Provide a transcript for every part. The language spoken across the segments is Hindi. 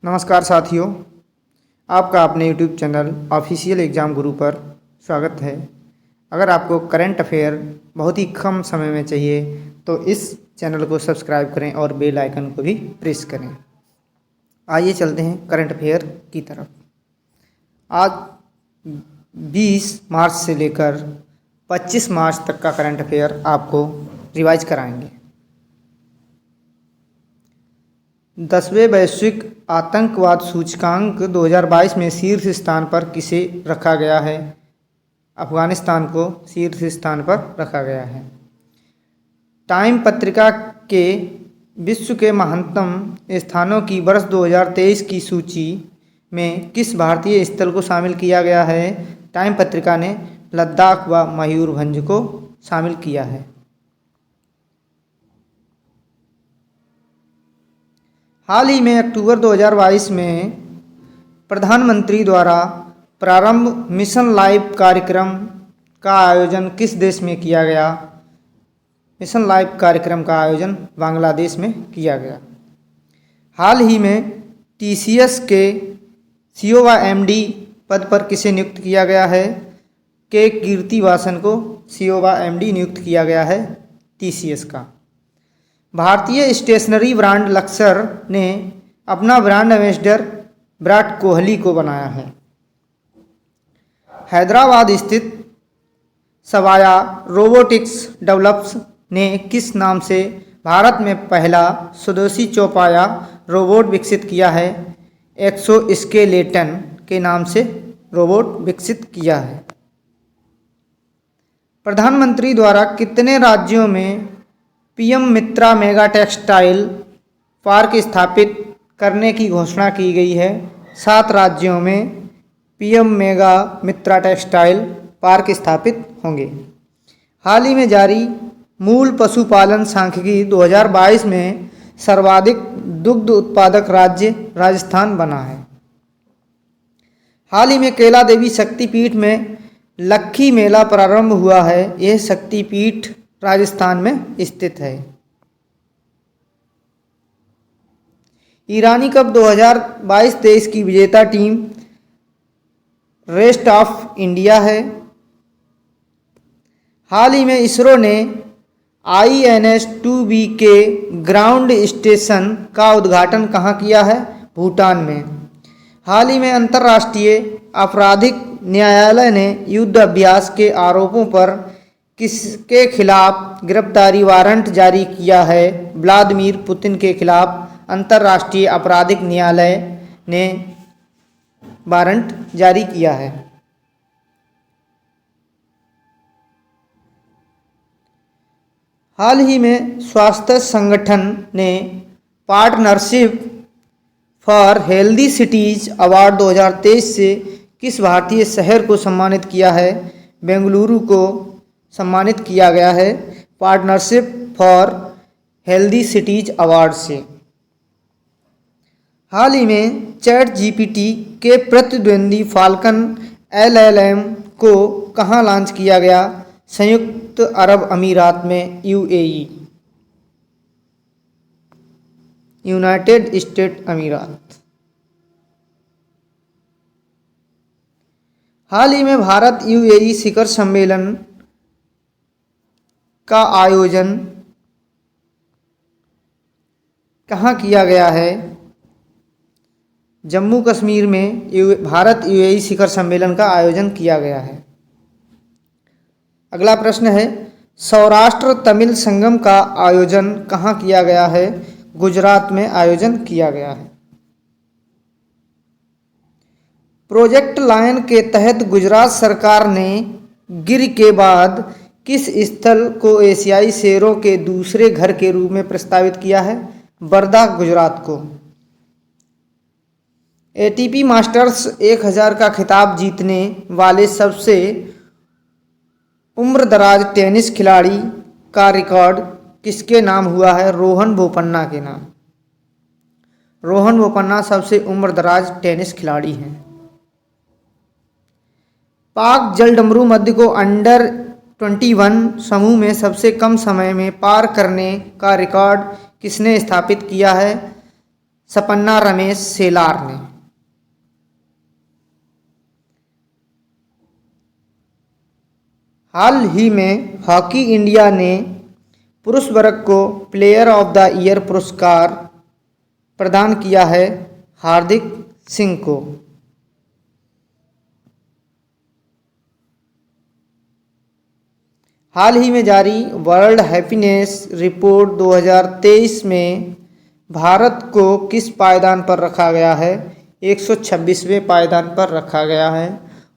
नमस्कार साथियों, आपका अपने YouTube चैनल ऑफिशियल एग्ज़ाम गुरु पर स्वागत है। अगर आपको करंट अफेयर बहुत ही कम समय में चाहिए तो इस चैनल को सब्सक्राइब करें और बेल आइकन को भी प्रेस करें। आइए चलते हैं करंट अफेयर की तरफ। आज 20 मार्च से लेकर 25 मार्च तक का करंट अफेयर आपको रिवाइज कराएंगे। 10वें वैश्विक आतंकवाद सूचकांक 2022 में शीर्ष स्थान पर किसे रखा गया है? अफगानिस्तान को शीर्ष स्थान पर रखा गया है। टाइम पत्रिका के विश्व के महानतम स्थानों की वर्ष 2023 की सूची में किस भारतीय स्थल को शामिल किया गया है? टाइम पत्रिका ने लद्दाख व मयूरभंज को शामिल किया है। हाल ही में अक्टूबर 2022 में प्रधानमंत्री द्वारा प्रारंभ मिशन लाइफ कार्यक्रम का आयोजन किस देश में किया गया? मिशन लाइफ कार्यक्रम का आयोजन बांग्लादेश में किया गया। हाल ही में TCS के CEO व MD पद पर किसे नियुक्त किया गया है? के कीर्तिवासन को CEO व MD नियुक्त किया गया है TCS का। भारतीय स्टेशनरी ब्रांड लक्सर ने अपना ब्रांड एम्बेसडर विराट कोहली को बनाया है। हैदराबाद स्थित सवाया रोबोटिक्स डेवलप्स ने किस नाम से भारत में पहला स्वदेशी चौपाया रोबोट विकसित किया है? एक्सोस्केलेटन के नाम से रोबोट विकसित किया है। प्रधानमंत्री द्वारा कितने राज्यों में PM मित्रा मेगा टेक्सटाइल पार्क स्थापित करने की घोषणा की गई है? 7 राज्यों में PM मेगा मित्रा टेक्सटाइल पार्क स्थापित होंगे। हाल ही में जारी मूल पशुपालन सांख्यिकी 2022 में सर्वाधिक दुग्ध उत्पादक राज्य राजस्थान बना है। हाल ही में कैला देवी शक्तिपीठ में लक्खी मेला प्रारंभ हुआ है। यह शक्तिपीठ राजस्थान में स्थित है। ईरानी कप 2022-23 की विजेता टीम रेस्ट ऑफ इंडिया है। हाल ही में इसरो ने INS-2B के ग्राउंड स्टेशन का उद्घाटन कहाँ किया है? भूटान में। हाल ही में अंतर्राष्ट्रीय आपराधिक न्यायालय ने युद्ध अभ्यास के आरोपों पर किसके खिलाफ गिरफ्तारी वारंट जारी किया है? व्लादिमीर पुतिन के खिलाफ अंतर्राष्ट्रीय आपराधिक न्यायालय ने वारंट जारी किया है। हाल ही में स्वास्थ्य संगठन ने partnership for healthy cities award 2023 से किस भारतीय शहर को सम्मानित किया है? बेंगलुरु को सम्मानित किया गया है partnership for healthy cities award से। हाल ही में ChatGPT के प्रतिद्वंदी फाल्कन LLM को कहाँ लॉन्च किया गया? संयुक्त अरब अमीरात में UAE, यूनाइटेड स्टेट अमीरात। हाल ही में भारत UAE शिखर सम्मेलन का आयोजन कहाँ किया गया है? जम्मू कश्मीर में भारत UAE शिखर सम्मेलन का आयोजन किया गया है। अगला प्रश्न है, सौराष्ट्र तमिल संगम का आयोजन कहाँ किया गया है? गुजरात में आयोजन किया गया है। प्रोजेक्ट लायन के तहत गुजरात सरकार ने गिर के बाद किस स्थल को एशियाई शेरों के दूसरे घर के रूप में प्रस्तावित किया है? बर्दा, गुजरात को। ATP मास्टर्स 1000 का खिताब जीतने वाले सबसे उम्रदराज टेनिस खिलाड़ी का रिकॉर्ड किसके नाम हुआ है? रोहन बोपन्ना के नाम। रोहन बोपन्ना सबसे उम्रदराज टेनिस खिलाड़ी हैं। पाक जलडमरू मध्य को अंडर 21 समूह में सबसे कम समय में पार करने का रिकॉर्ड किसने स्थापित किया है? सपन्ना रमेश सेलार ने। हाल ही में हॉकी इंडिया ने पुरुष वर्ग को प्लेयर ऑफ द ईयर पुरस्कार प्रदान किया है हार्दिक सिंह को। हाल ही में जारी वर्ल्ड हैप्पीनेस रिपोर्ट 2023 में भारत को किस पायदान पर रखा गया है? 126वें पायदान पर रखा गया है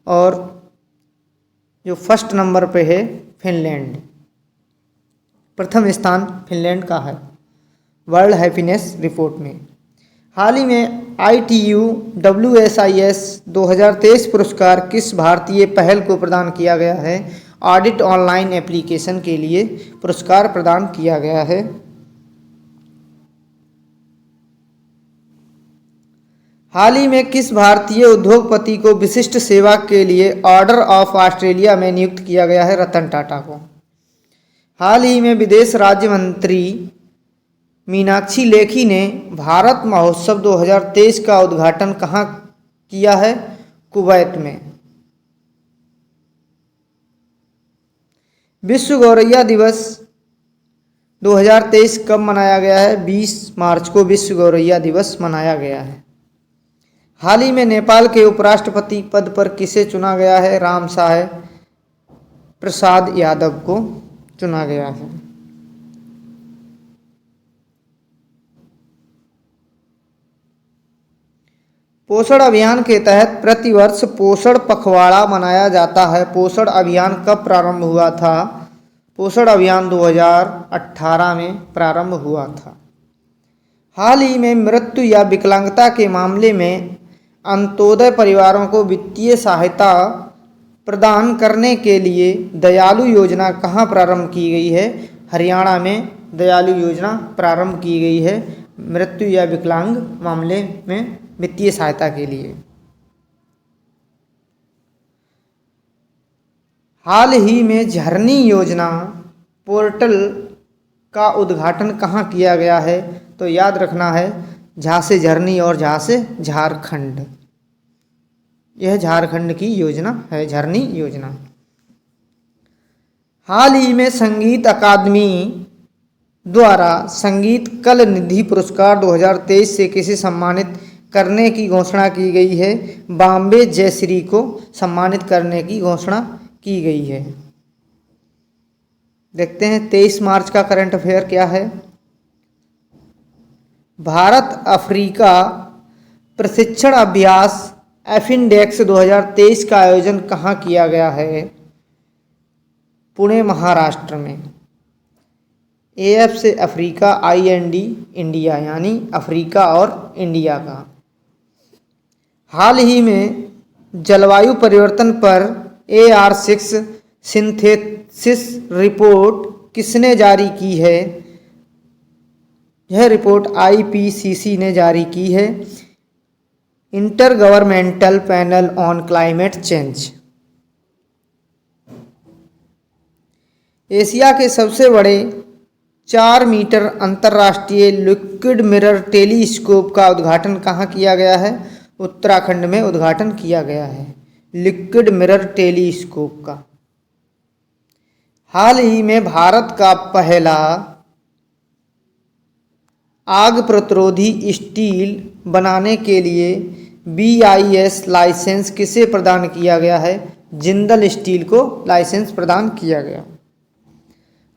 और जो फर्स्ट नंबर पे है फिनलैंड, प्रथम स्थान फिनलैंड का है वर्ल्ड हैप्पीनेस रिपोर्ट में। हाल ही में ITU WSIS 2023 पुरस्कार किस भारतीय पहल को प्रदान किया गया है? ऑडिट ऑनलाइन एप्लीकेशन के लिए पुरस्कार प्रदान किया गया है। हाल ही में किस भारतीय उद्योगपति को विशिष्ट सेवा के लिए ऑर्डर ऑफ ऑस्ट्रेलिया में नियुक्त किया गया है? रतन टाटा को। हाल ही में विदेश राज्य मंत्री मीनाक्षी लेखी ने भारत महोत्सव 2023 का उद्घाटन कहाँ किया है? कुवैत में। विश्व गौरैया दिवस 2023 कब मनाया गया है? 20 मार्च को विश्व गौरैया दिवस मनाया गया है। हाल ही में नेपाल के उपराष्ट्रपति पद पर किसे चुना गया है? रामसाय प्रसाद यादव को चुना गया है। पोषण अभियान के तहत प्रतिवर्ष पोषण पखवाड़ा मनाया जाता है। पोषण अभियान कब प्रारंभ हुआ था? पोषण अभियान 2018 में प्रारंभ हुआ था। हाल ही में मृत्यु या विकलांगता के मामले में अंत्योदय परिवारों को वित्तीय सहायता प्रदान करने के लिए दयालु योजना कहाँ प्रारंभ की गई है? हरियाणा में दयालु योजना प्रारंभ की गई है मृत्यु या विकलांग मामले में वित्तीय सहायता के लिए। हाल ही में झरनी योजना पोर्टल का उद्घाटन कहाँ किया गया है? तो याद रखना है झा से झरनी और झा से झारखंड। यह झारखंड की योजना है झरनी योजना। हाल ही में संगीत अकादमी द्वारा संगीत कल निधि पुरस्कार 2023 से किसे सम्मानित करने की घोषणा की गई है? बॉम्बे जयश्री को सम्मानित करने की घोषणा की गई है। देखते हैं 23 मार्च का करंट अफेयर क्या है। भारत अफ्रीका प्रशिक्षण अभ्यास एफिनडेक्स 2023 का आयोजन कहाँ किया गया है? पुणे महाराष्ट्र में। AF से अफ्रीका, IND इंडिया, यानी अफ्रीका और इंडिया का। हाल ही में जलवायु परिवर्तन पर AR6 सिंथेसिस रिपोर्ट किसने जारी की है? यह रिपोर्ट IPCC ने जारी की है, inter governmental panel on climate change. Asia के सबसे बड़े 4 मीटर अंतर्राष्ट्रीय लिक्विड मिरर टेलीस्कोप का उद्घाटन कहाँ किया गया है? उत्तराखंड में उद्घाटन किया गया है लिक्विड मिरर टेलीस्कोप का। हाल ही में भारत का पहला आग प्रतिरोधी स्टील बनाने के लिए BIS लाइसेंस किसे प्रदान किया गया है? जिंदल स्टील को लाइसेंस प्रदान किया गया।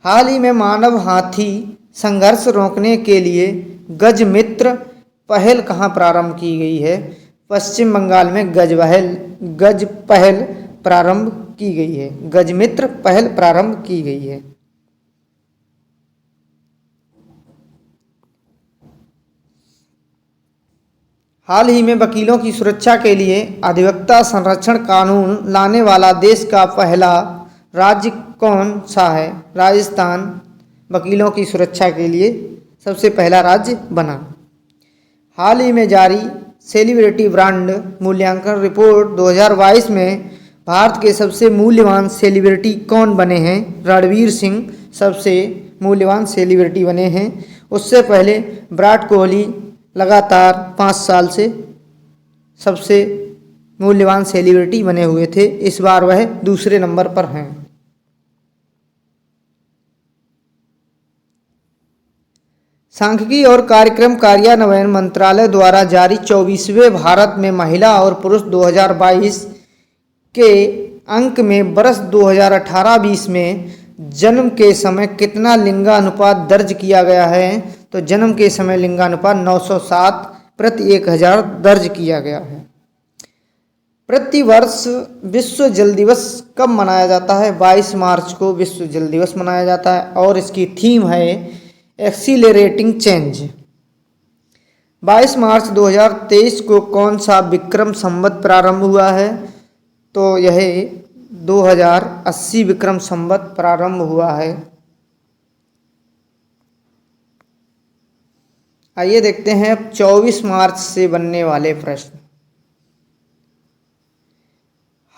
हाल ही में मानव हाथी संघर्ष रोकने के लिए गजमित्र पहल कहाँ प्रारंभ की गई है? पश्चिम बंगाल में गज पहल प्रारंभ की गई है, गजमित्र पहल प्रारंभ की गई है। हाल ही में वकीलों की सुरक्षा के लिए अधिवक्ता संरक्षण कानून लाने वाला देश का पहला राज्य कौन सा है? राजस्थान वकीलों की सुरक्षा के लिए सबसे पहला राज्य बना। हाल ही में जारी सेलिब्रिटी ब्रांड मूल्यांकन रिपोर्ट 2022 में भारत के सबसे मूल्यवान सेलिब्रिटी कौन बने हैं? रणवीर सिंह सबसे मूल्यवान सेलिब्रिटी बने हैं। उससे पहले विराट कोहली लगातार 5 साल से सबसे मूल्यवान सेलिब्रिटी बने हुए थे। इस बार वह दूसरे नंबर पर हैं। सांख्यिकी और कार्यक्रम कार्यान्वयन मंत्रालय द्वारा जारी 24वें भारत में महिला और पुरुष 2022 के अंक में वर्ष 2018-20 में जन्म के समय कितना लिंगानुपात दर्ज किया गया है? तो जन्म के समय लिंगानुपात 907 प्रति 1000 दर्ज किया गया है। प्रतिवर्ष विश्व जल दिवस कब मनाया जाता है? 22 मार्च को विश्व जल दिवस मनाया जाता है और इसकी थीम है एक्सीलरेटिंग चेंज। 22 मार्च 2023 को कौन सा विक्रम संवत प्रारंभ हुआ है? तो यह 2080 विक्रम संवत प्रारंभ हुआ है। आइए देखते हैं अब 24 मार्च से बनने वाले प्रश्न।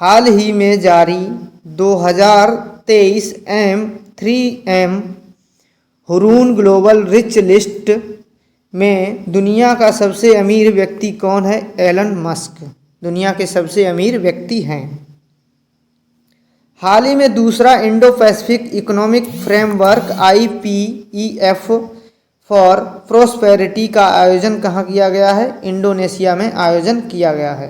हाल ही में जारी 2023 M3M Hurun global rich list में दुनिया का सबसे अमीर व्यक्ति कौन है? एलन मस्क दुनिया के सबसे अमीर व्यक्ति हैं। हाल ही में दूसरा Indo Pacific economic framework IPEF for prosperity का आयोजन कहाँ किया गया है? इंडोनेशिया में आयोजन किया गया है।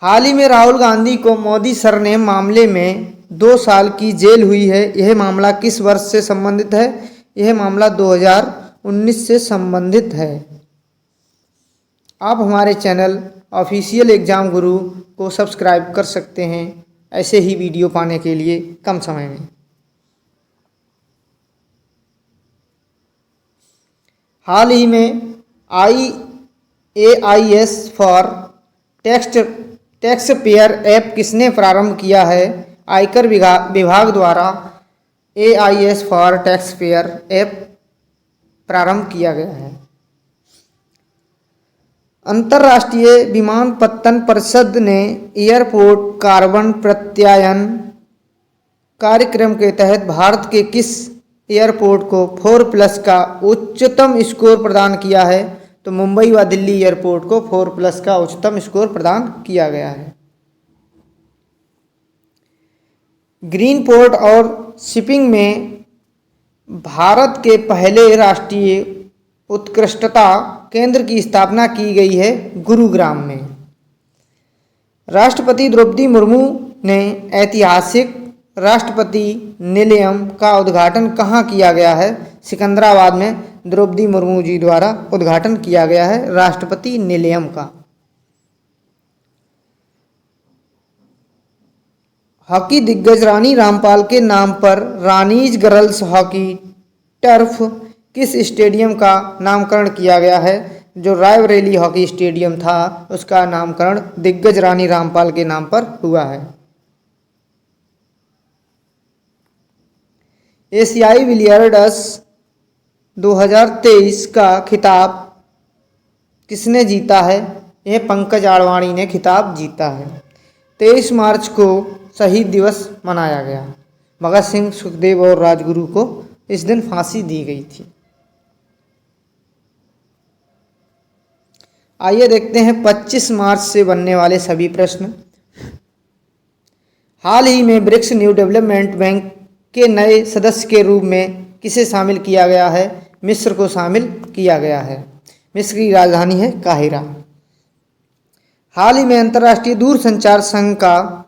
हाल ही में राहुल गांधी को मोदी सरनेम मामले में 2 साल की जेल हुई है। यह मामला किस वर्ष से संबंधित है? यह मामला 2019 से संबंधित है। आप हमारे चैनल ऑफिशियल एग्जाम गुरु को सब्सक्राइब कर सकते हैं ऐसे ही वीडियो पाने के लिए कम समय में। हाल ही में AIS for tax payer app किसने प्रारंभ किया है? आयकर विभाग द्वारा AIS for tax payer app प्रारंभ किया गया है। अंतर्राष्ट्रीय विमानपत्तन परिषद ने एयरपोर्ट कार्बन प्रत्यायन कार्यक्रम के तहत भारत के किस एयरपोर्ट को 4+ का उच्चतम स्कोर प्रदान किया है? तो मुंबई व दिल्ली एयरपोर्ट को 4+ का उच्चतम स्कोर प्रदान किया गया है। ग्रीन पोर्ट और शिपिंग में भारत के पहले राष्ट्रीय उत्कृष्टता केंद्र की स्थापना की गई है गुरुग्राम में। राष्ट्रपति द्रौपदी मुर्मू ने ऐतिहासिक राष्ट्रपति निलयम का उद्घाटन कहाँ किया गया है? सिकंदराबाद में द्रौपदी मुर्मू जी द्वारा उद्घाटन किया गया है राष्ट्रपति निलयम का। हॉकी दिग्गज रानी रामपाल के नाम पर रानीज गर्ल्स हॉकी टर्फ किस स्टेडियम का नामकरण किया गया है? जो रायबरेली हॉकी स्टेडियम था उसका नामकरण दिग्गज रानी रामपाल के नाम पर हुआ है। एशियाई बिलियर्ड्स 2023 का खिताब किसने जीता है? यह पंकज आडवाणी ने खिताब जीता है। 23 मार्च को शहीद दिवस मनाया गया। भगत सिंह, सुखदेव और राजगुरु को इस दिन फांसी दी गई थी। आइए देखते हैं 25 मार्च से बनने वाले सभी प्रश्न। हाल ही में ब्रिक्स न्यू डेवलपमेंट बैंक के नए सदस्य के रूप में किसे शामिल किया गया है? मिस्र को शामिल किया गया है। मिस्र की राजधानी है काहिरा। हाल ही में अंतर्राष्ट्रीय दूरसंचार संघ का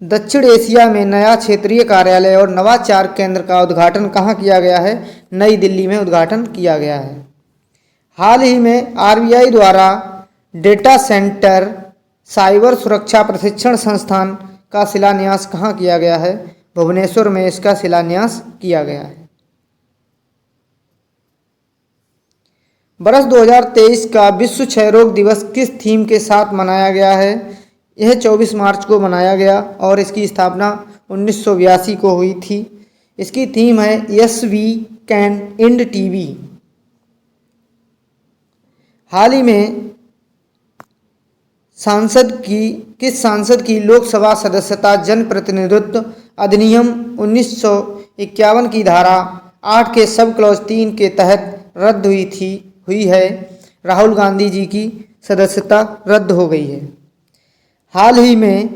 दक्षिण एशिया में नया क्षेत्रीय कार्यालय और नवाचार केंद्र का उद्घाटन कहाँ किया गया है? नई दिल्ली में उद्घाटन किया गया है। हाल ही में RBI द्वारा डेटा सेंटर साइबर सुरक्षा प्रशिक्षण संस्थान का शिलान्यास कहाँ किया गया है? भुवनेश्वर में इसका शिलान्यास किया गया है। वर्ष 2023 का विश्व क्षय रोग दिवस किस थीम के साथ मनाया गया है? यह 24 मार्च को मनाया गया और इसकी स्थापना 1982 को हुई थी। इसकी थीम है yes we can end TB। हाल ही में किस सांसद की लोकसभा सदस्यता जन प्रतिनिधित्व अधिनियम 1951 की धारा 8 के सब क्लॉज 3 के तहत रद्द हुई है। राहुल गांधी जी की सदस्यता रद्द हो गई है। हाल ही में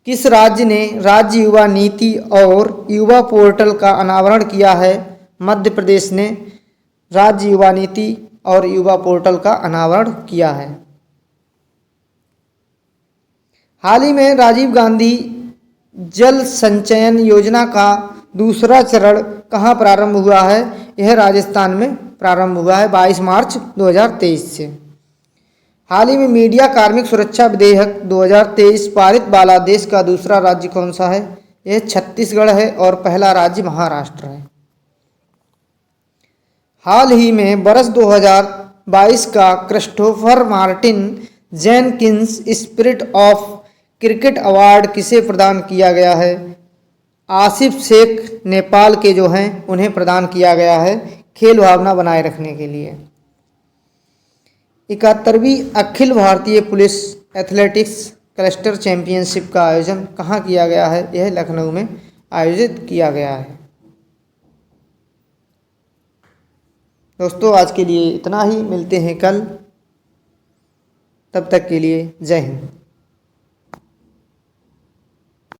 किस राज्य ने राज्य युवा नीति और युवा पोर्टल का अनावरण किया है? मध्य प्रदेश ने राज्य युवा नीति और युवा पोर्टल का अनावरण किया है। हाल ही में राजीव गांधी जल संचयन योजना का दूसरा चरण कहाँ प्रारंभ हुआ है? यह राजस्थान में प्रारंभ हुआ है 22 मार्च 2023 से। हाल ही में मीडिया कार्मिक सुरक्षा विधेयक 2023 पारित वाला देश का दूसरा राज्य कौन सा है? यह छत्तीसगढ़ है और पहला राज्य महाराष्ट्र है। हाल ही में वर्ष 2022 का Christopher Martin Jenkins spirit of cricket award किसे प्रदान किया गया है? आसिफ शेख नेपाल के जो हैं उन्हें प्रदान किया गया है खेल भावना बनाए रखने के लिए। 71वीं Akhil Bharatiya police athletics cluster championship का आयोजन कहाँ किया गया है? यह लखनऊ में आयोजित किया गया है। दोस्तों आज के लिए इतना ही, मिलते हैं कल, तब तक के लिए जय हिंद।